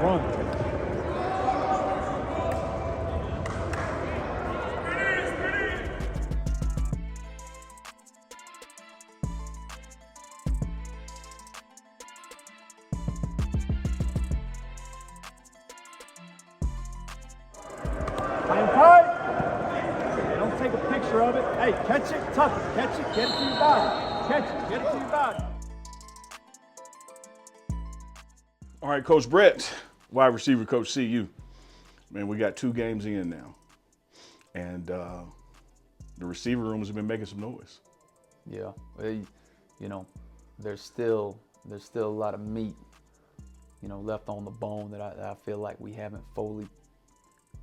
Run. Hang tight. Don't take a picture of it. Hey, catch it, tuck it, catch it, get it to your body. Catch it, get it to your body. All right, Coach Brett, wide receiver coach, CU. Man, we got 2 games in now, and the receiver rooms have been making some noise. Yeah, you know, there's still a lot of meat, left on the bone that I feel like we haven't fully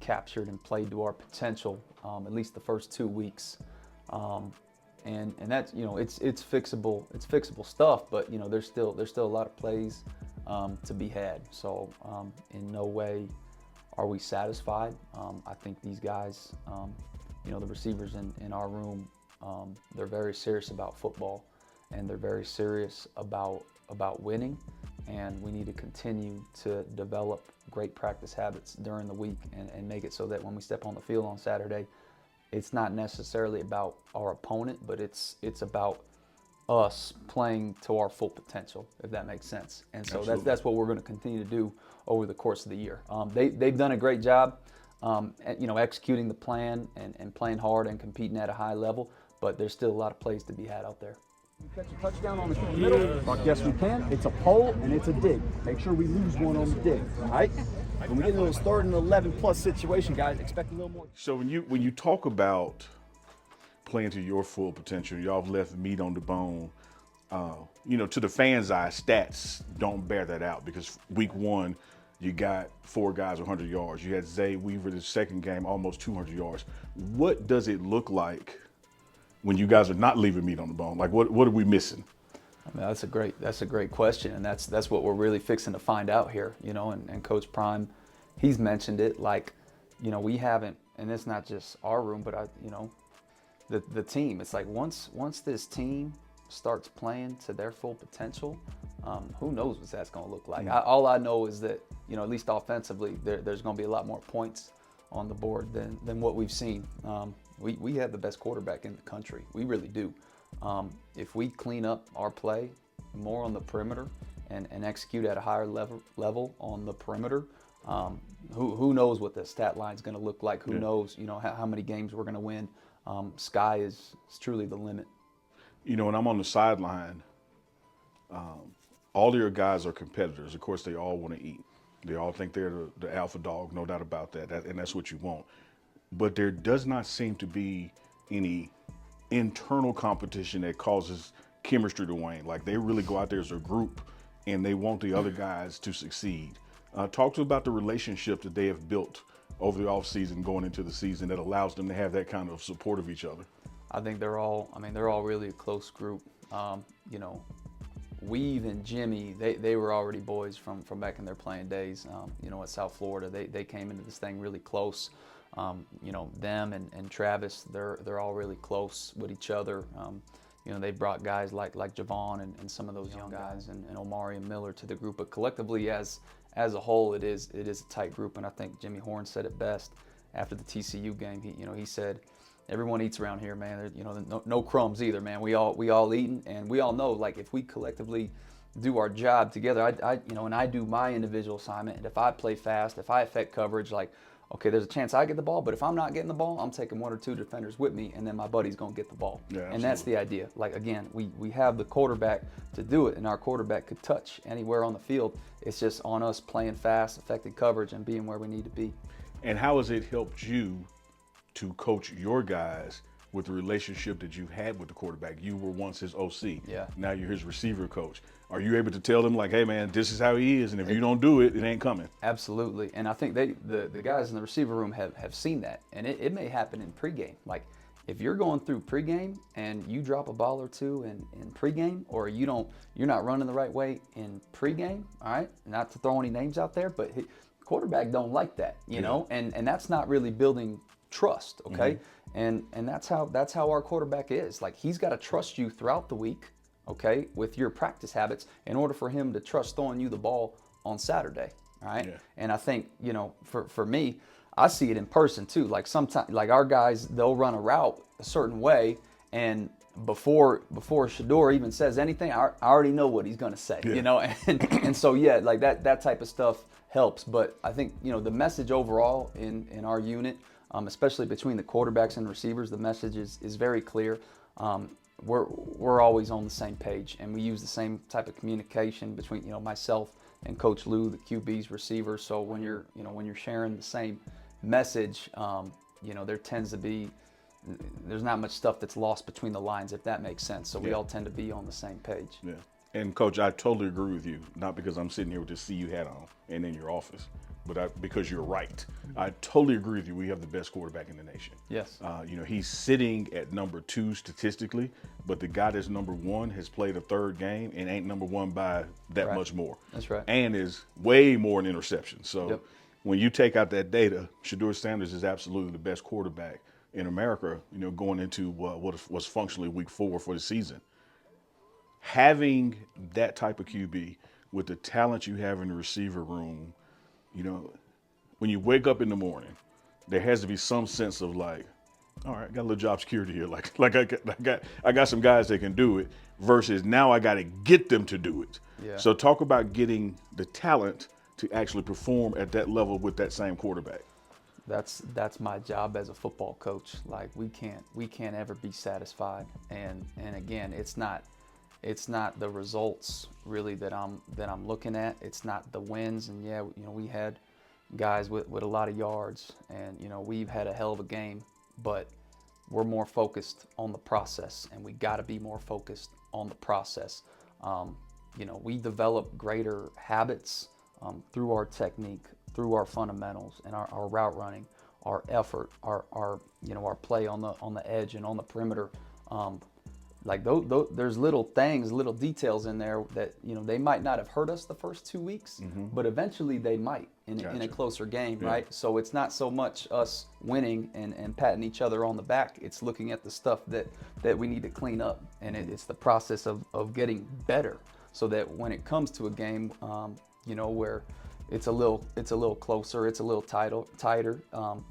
captured and played to our potential, at least the first 2 weeks. And that's, it's fixable stuff, but there's still a lot of plays to be had. So in no way are we satisfied. I think these guys, the receivers in our room, they're very serious about football, and they're very serious about winning. And we need to continue to develop great practice habits during the week and make it so that when we step on the field on Saturday, it's not necessarily about our opponent, but it's about us playing to our full potential, if that makes sense. And so that's what we're going to continue to do over the course of the year. They've done a great job, executing the plan and playing hard and competing at a high level, but there's still a lot of plays to be had out there. Catch a touchdown on the middle. I guess we can. It's a pull and it's a dig. Make sure we lose one on the dig. All right. When we get into those 3rd and 11+ situation, guys, expect a little more. So when you talk about playing to your full potential, y'all have left meat on the bone. To the fans' eye, stats don't bear that out, because week 1, you got 4 guys 100 yards. You had Zay Weaver the second game, almost 200 yards. What does it look like when you guys are not leaving meat on the bone? Like, what are we missing? I mean, that's a great question, and that's what we're really fixing to find out here. And Coach Prime, he's mentioned it. Like, we haven't, and it's not just our room, but the team. It's like once this team starts playing to their full potential, who knows what that's going to look like. All I know is that at least offensively, there's going to be a lot more points on the board than what we've seen. We have the best quarterback in the country. We really do. If we clean up our play more on the perimeter and execute at a higher level on the perimeter, who knows what the stat line is going to look like? Who knows, how many games we're going to win? Sky is truly the limit. When I'm on the sideline, all of your guys are competitors. Of course, they all want to eat. They all think they're the alpha dog, no doubt about that, and that's what you want. But there does not seem to be any internal competition that causes chemistry to wane. Like, they really go out there as a group, and they want the other guys to succeed. Talk to us about the relationship that they have built over the offseason going into the season that allows them to have that kind of support of each other. I think they're all really a close group. Weave and Jimmy, they were already boys from back in their playing days. At South Florida, they came into this thing really close. Them and Travis, they're all really close with each other. They brought guys like Javon and some of those young guys and Omari and Miller to the group. But collectively, as a whole, it is a tight group. And I think Jimmy Horn said it best after the TCU game. He said, everyone eats around here, man. No crumbs either, man. We all eating, and we all know, like, if we collectively do our job together, I do my individual assignment, and if I play fast, if I affect coverage, like, okay, there's a chance I get the ball, but if I'm not getting the ball, I'm taking 1 or 2 defenders with me, and then my buddy's gonna get the ball. Yeah, and that's the idea. Like, again, we have the quarterback to do it, and our quarterback could touch anywhere on the field. It's just on us playing fast, affecting coverage, and being where we need to be. And how has it helped you to coach your guys with the relationship that you've had with the quarterback? You were once his OC. Yeah. Now you're his receiver coach. Are you able to tell them, like, hey, man, this is how he is, and if you don't do it, it ain't coming? Absolutely. And I think the guys in the receiver room have seen that. And it may happen in pregame. Like, if you're going through pregame and you drop a ball or two in pregame, or you're not running the right way in pregame, all right, not to throw any names out there, but quarterback don't like that, you know, and that's not really building trust, okay? And that's how our quarterback is. Like, he's got to trust you throughout the week, okay, with your practice habits in order for him to trust throwing you the ball on Saturday, all right? Yeah. And I think, you know, for me, I see it in person too. Like, sometimes, like, our guys, they'll run a route a certain way, and before Shador even says anything, I already know what he's gonna say, you know, and so yeah, like that type of stuff helps. But I think, you know, the message overall in our unit, especially between the quarterbacks and receivers, the message is very clear. We're always on the same page, and we use the same type of communication between, you know, myself and Coach Lou, the QB's receiver. So when you're sharing the same message, you know, there's not much stuff that's lost between the lines, if that makes sense. So we all tend to be on the same page. Yeah. And Coach, I totally agree with you, not because I'm sitting here with this CU hat on and in your office, but because you're right. I totally agree with you. We have the best quarterback in the nation. Yes. You know, he's sitting at number 2 statistically, but the guy that's number 1 has played a third game and ain't number 1 by that much more. That's right. And is way more in interceptions. So when you take out that data, Shador Sanders is absolutely the best quarterback in America, you know, going into what was functionally week 4 for the season. Having that type of QB with the talent you have in the receiver room, you know, when you wake up in the morning, there has to be some sense of like, all right, I got a little job security here. Like I got some guys that can do it, versus now I got to get them to do it. Yeah. So talk about getting the talent to actually perform at that level with that same quarterback. That's my job as a football coach. Like, we can't ever be satisfied. And again, it's not the results really that I'm looking at. It's not the wins. And yeah, you know, we had guys with a lot of yards, and, you know, we've had a hell of a game, but we're more focused on the process, and we got to be more focused on the process. You know, we develop greater habits through our technique, through our fundamentals, and our route running, our effort, our you know, our play on the edge and on the perimeter. Like there's little things, little details in there that, you know, they might not have hurt us the first 2 weeks, but eventually they might in a closer game, right? So it's not so much us winning and patting each other on the back. It's looking at the stuff that we need to clean up, and it's the process of getting better, so that when it comes to a game, you know, where it's a little closer, it's a little tighter.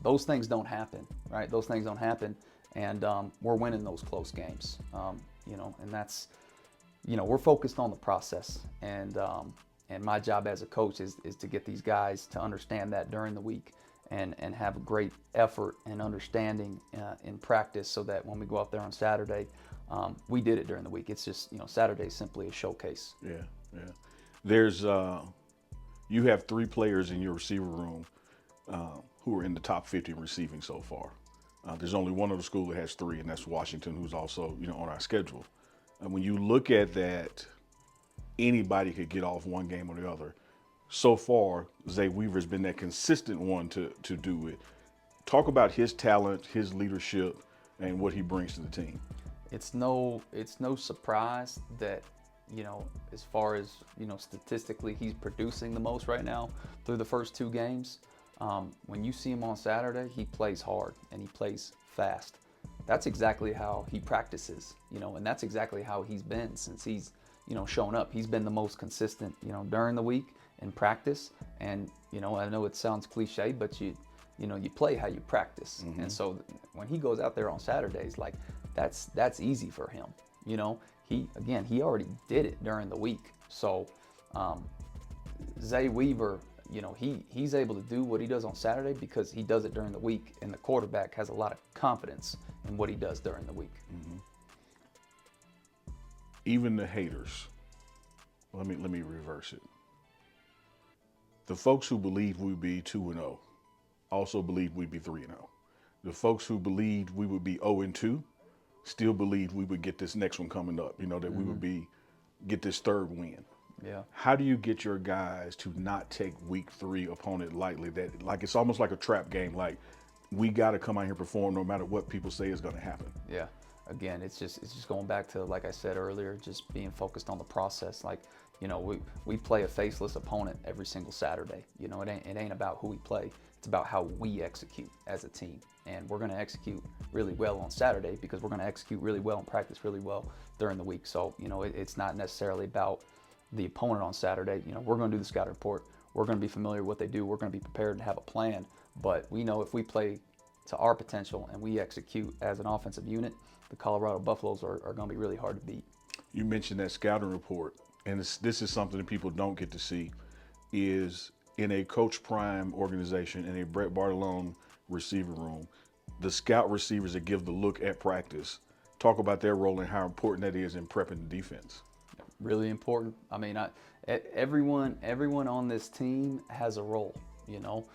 Those things don't happen, right? Those things don't happen. And we're winning those close games, you know, and that's, you know, we're focused on the process. And my job as a coach is to get these guys to understand that during the week, and have a great effort and understanding in practice, so that when we go out there on Saturday, we did it during the week. It's just, you know, Saturday is simply a showcase. Yeah. There's, you have 3 players in your receiver room who are in the top 50 in receiving so far. There's only one other school that has 3, and that's Washington, who's also, you know, on our schedule. And when you look at that, anybody could get off one game or the other. So far, Zay Weaver's been that consistent one to do it. Talk about his talent, his leadership, and what he brings to the team. It's no surprise that, you know, as far as, you know, statistically, he's producing the most right now through the first 2 games. When you see him on Saturday, he plays hard and he plays fast. That's exactly how he practices, you know, and that's exactly how he's been since he's, you know, shown up. He's been the most consistent, you know, during the week in practice. And, you know, I know it sounds cliche, but you know, you play how you practice. And so when he goes out there on Saturdays, like, that's easy for him. You know, he already did it during the week. So Zay Weaver, you know, he's able to do what he does on Saturday because he does it during the week, and the quarterback has a lot of confidence in what he does during the week. Even the haters, let me reverse it. The folks who believe we'd be 2-0 also believe we'd be 3-0. The folks who believed we would be 0-2 still believed we would get this next one coming up, you know, that we would get this 3rd win. Yeah. How do you get your guys to not take week 3 opponent lightly? That, like, it's almost like a trap game. Like, we got to come out here and perform no matter what people say is going to happen. Yeah. Again, it's just going back to, like I said earlier, just being focused on the process. Like, you know, we play a faceless opponent every single Saturday. You know, it ain't about who we play. It's about how we execute as a team. And we're going to execute really well on Saturday because we're going to execute really well and practice really well during the week. So, you know, it's not necessarily about the opponent on Saturday. You know, we're going to do the scout report. We're going to be familiar with what they do. We're going to be prepared and have a plan. But we know if we play to our potential and we execute as an offensive unit, the Colorado Buffaloes are going to be really hard to beat. You mentioned that scouting report, and this is something that people don't get to see, is in a Coach Prime organization, in a Brett Bartolone receiver room, the scout receivers that give the look at practice, talk about their role and how important that is in prepping the defense. Really important. I mean, everyone on this team has a role, you know.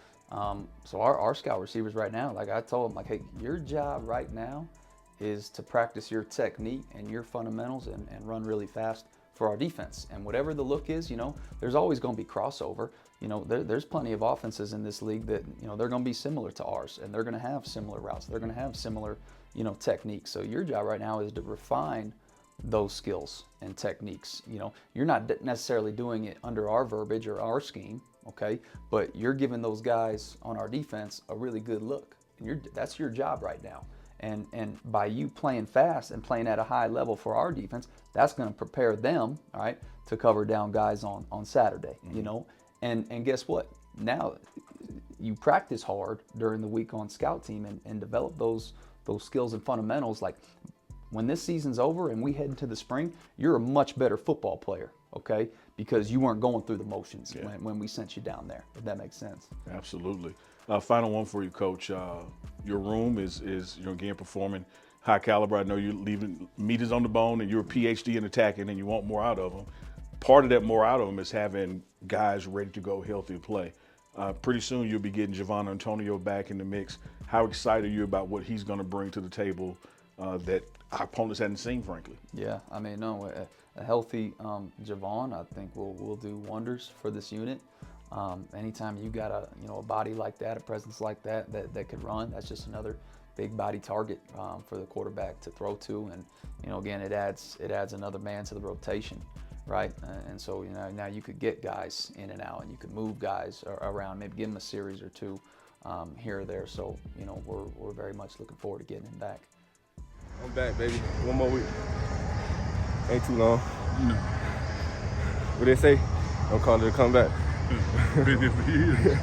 So our scout receivers right now, like I told them, like, hey, your job right now is to practice your technique and your fundamentals and run really fast for our defense. And whatever the look is, you know, there's always going to be crossover. You know, there's plenty of offenses in this league that, you know, they're going to be similar to ours, and they're going to have similar routes. They're going to have similar, you know, techniques. So your job right now is to refine those skills and techniques. You know, you're not necessarily doing it under our verbiage or our scheme, okay? But you're giving those guys on our defense a really good look. And that's your job right now. And by you playing fast and playing at a high level for our defense, that's going to prepare them, all right, to cover down guys on Saturday, you know? And guess what? Now you practice hard during the week on scout team and develop those skills and fundamentals. Like, when this season's over and we head into the spring, you're a much better football player, okay? Because you weren't going through the motions when we sent you down there, if that makes sense. Absolutely. Final one for you, Coach. Your room is you know, again, performing high caliber. I know you're leaving meters on the bone and you're a PhD in attacking and you want more out of them. Part of that more out of them is having guys ready to go, healthy to play. Pretty soon you'll be getting Javon Antonio back in the mix. How excited are you about what he's going to bring to the table that our opponents hadn't seen, frankly? Yeah, I mean, no, a healthy Javon, I think will do wonders for this unit. Anytime you got a body like that, a presence like that could run, that's just another big body target for the quarterback to throw to. And, you know, again, it adds another man to the rotation, right? And so, you know, now you could get guys in and out, and you could move guys around, maybe give them a series or two here or there. So, you know, we're very much looking forward to getting him back. I'm back, baby. One more week. Ain't too long. No. What they say? Don't call it a comeback. Been here for years.